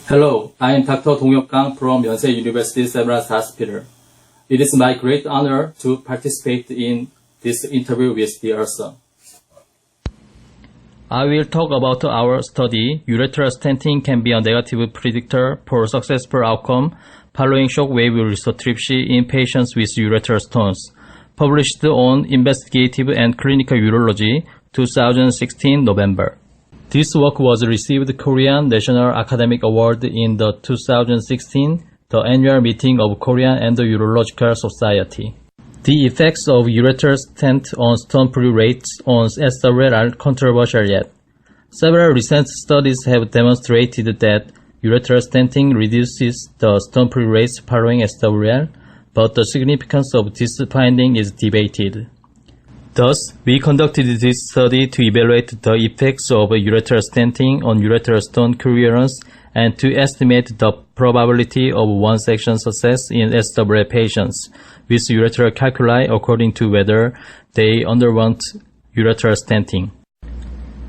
Hello, I am Dr. Kang from Yonsei University Severance Hospital. It is my great honor to participate in this interview with the author. I will talk about our study, Ureteral stenting can be a negative predictor for successful outcome following shockwave lithotripsy in patients with ureteral stones, published on Investigative and Clinical Urology, 2016 November. This work was received Korean National Academic Award in the 2016, the annual meeting of Korean Endourological Society. The effects of ureteral stent on stone-free rates on SWL are controversial yet. Several recent studies have demonstrated that ureteral stenting reduces the stone-free rates following SWL, but the significance of this finding is debated. Thus, we conducted this study to evaluate the effects of ureteral stenting on ureteral stone clearance and to estimate the probability of one-section success in SWL patients with ureteral calculi according to whether they underwent ureteral stenting.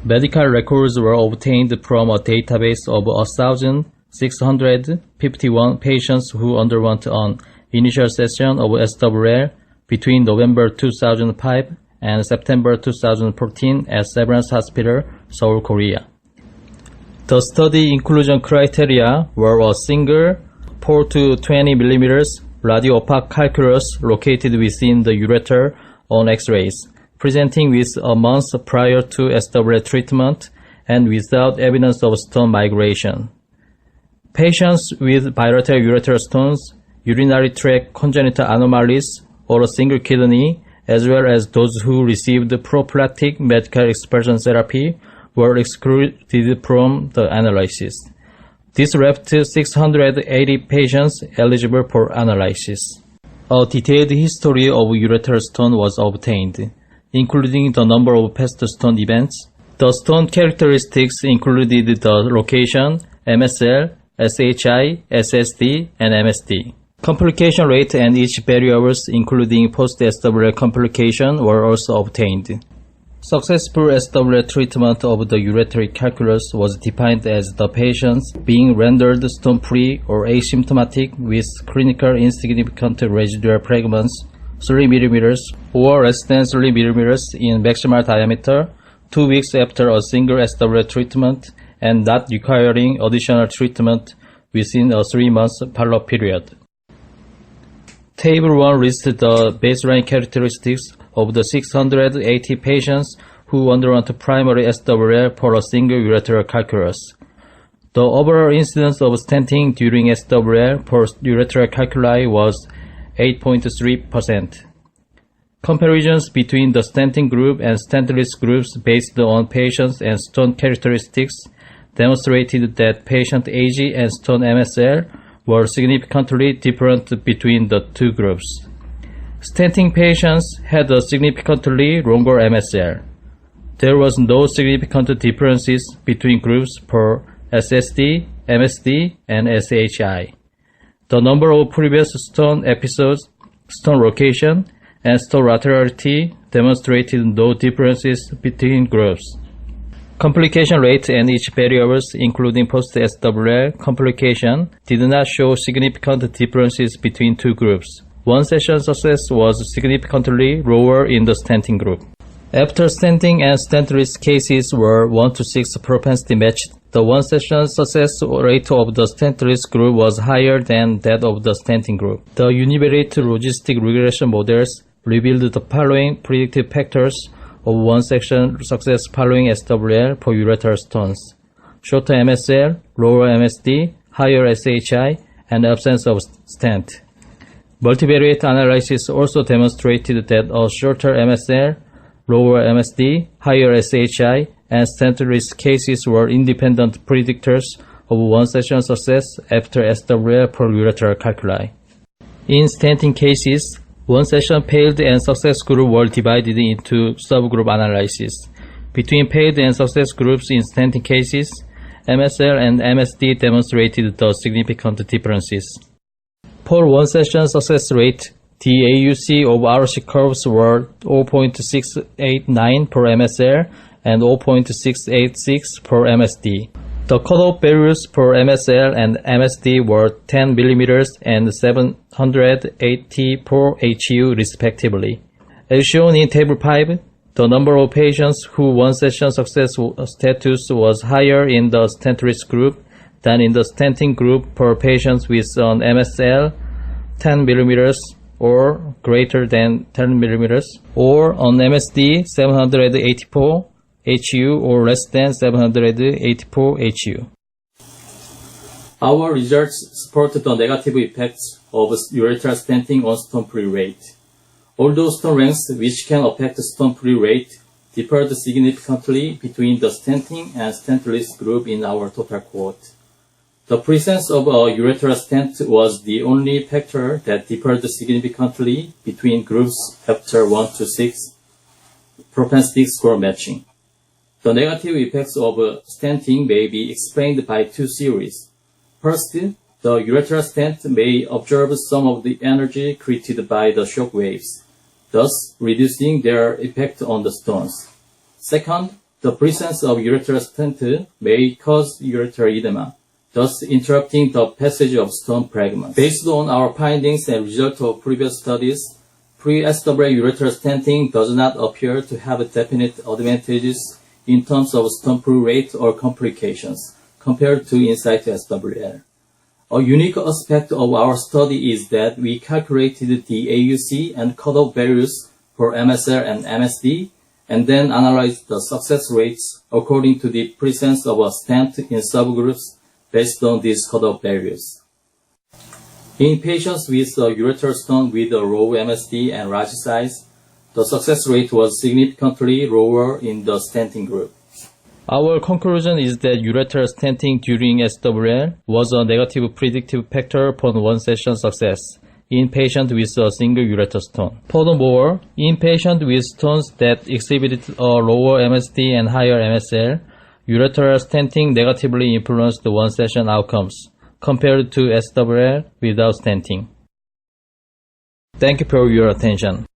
Medical records were obtained from a database of 1,651 patients who underwent an initial session of SWL between November 2005 and September 2014 at Severance Hospital, Seoul, Korea. The study inclusion criteria were a single 4 to 20 mm radio-opaque calculus located within the ureter on X-rays, presenting with a month prior to SWL treatment and without evidence of stone migration. Patients with bilateral ureteral stones, urinary tract congenital anomalies, or a single kidney, as well as those who received prophylactic medical expulsion therapy, were excluded from the analysis. This left 680 patients eligible for analysis. A detailed history of ureteral stone was obtained, including the number of past stone events. The stone characteristics included the location, MSL, SHI, SSD, and MSD. Complication rate and each variables, including post-SWL complication, were also obtained. Successful SWL treatment of the ureteric calculus was defined as the patients being rendered stone-free or asymptomatic with clinical insignificant residual fragments 3 mm or less than 3 mm in maximal diameter 2 weeks after a single SWL treatment and not requiring additional treatment within a 3-month follow-up period. Table 1 lists the baseline characteristics of the 680 patients who underwent primary SWL for a single ureteral calculus. The overall incidence of stenting during SWL for ureteral calculi was 8.3%. Comparisons between the stenting group and stentless groups based on patients and stone characteristics demonstrated that patient age and stone MSL were significantly different between the two groups. Stenting patients had a significantly longer MSL. There was no significant differences between groups for SSD, MSD, and SHI. The number of previous stone episodes, stone location, and stone laterality demonstrated no differences between groups. Complication rate and each variables, including post-SWL complication, did not show significant differences between two groups. One session success was significantly lower in the stenting group. After stenting and stentless cases were 1 to 6 propensity matched, the one session success rate of the stentless group was higher than that of the stenting group. The univariate logistic regression models revealed the following predictive factors of one section success following SWL for ureteral stones: shorter MSL, lower MSD, higher SHI, and absence of stent. Multivariate analysis also demonstrated that a shorter MSL, lower MSD, higher SHI, and stentless cases were independent predictors of one session success after SWL for ureteral calculi. In stenting cases, one session failed and success group were divided into subgroup analysis. Between failed and success groups in stenting cases, MSL and MSD demonstrated the significant differences. For one session success rate, the AUC of RC curves were 0.689 per MSL and 0.686 per MSD. The cutoff values for MSL and MSD were 10 mm and 784 HU respectively. As shown in Table 5, the number of patients who one-session success status was higher in the stentless group than in the stenting group for patients with an MSL 10 mm or greater than 10 mm, or an MSD 784 HU or less than 784 HU. Our results support the negative effects of ureteral stenting on stone-free rate. Although stone lengths which can affect stone-free rate differed significantly between the stenting and stentless group in our total cohort. The presence of a ureteral stent was the only factor that differed significantly between groups after 1 to 6 propensity score matching. The negative effects of stenting may be explained by two theories. First, the ureteral stent may absorb some of the energy created by the shock waves, thus reducing their effect on the stones. Second, the presence of ureteral stent may cause ureteral edema, thus interrupting the passage of stone fragments. Based on our findings and results of previous studies, pre-SWL ureteral stenting does not appear to have definite advantages in terms of stone-free rate or complications compared to in situ SWL. A unique aspect of our study is that we calculated the AUC and cutoff values for MSL and MSD, and then analyzed the success rates according to the presence of a stent in subgroups based on these cutoff values. In patients with a ureteral stone with a low MSD and large size, the success rate was significantly lower in the stenting group. Our conclusion is that ureteral stenting during SWL was a negative predictive factor upon one-session success in patients with a single ureteral stone. Furthermore, in patients with stones that exhibited a lower MSD and higher MSL, ureteral stenting negatively influenced the one-session outcomes compared to SWL without stenting. Thank you for your attention.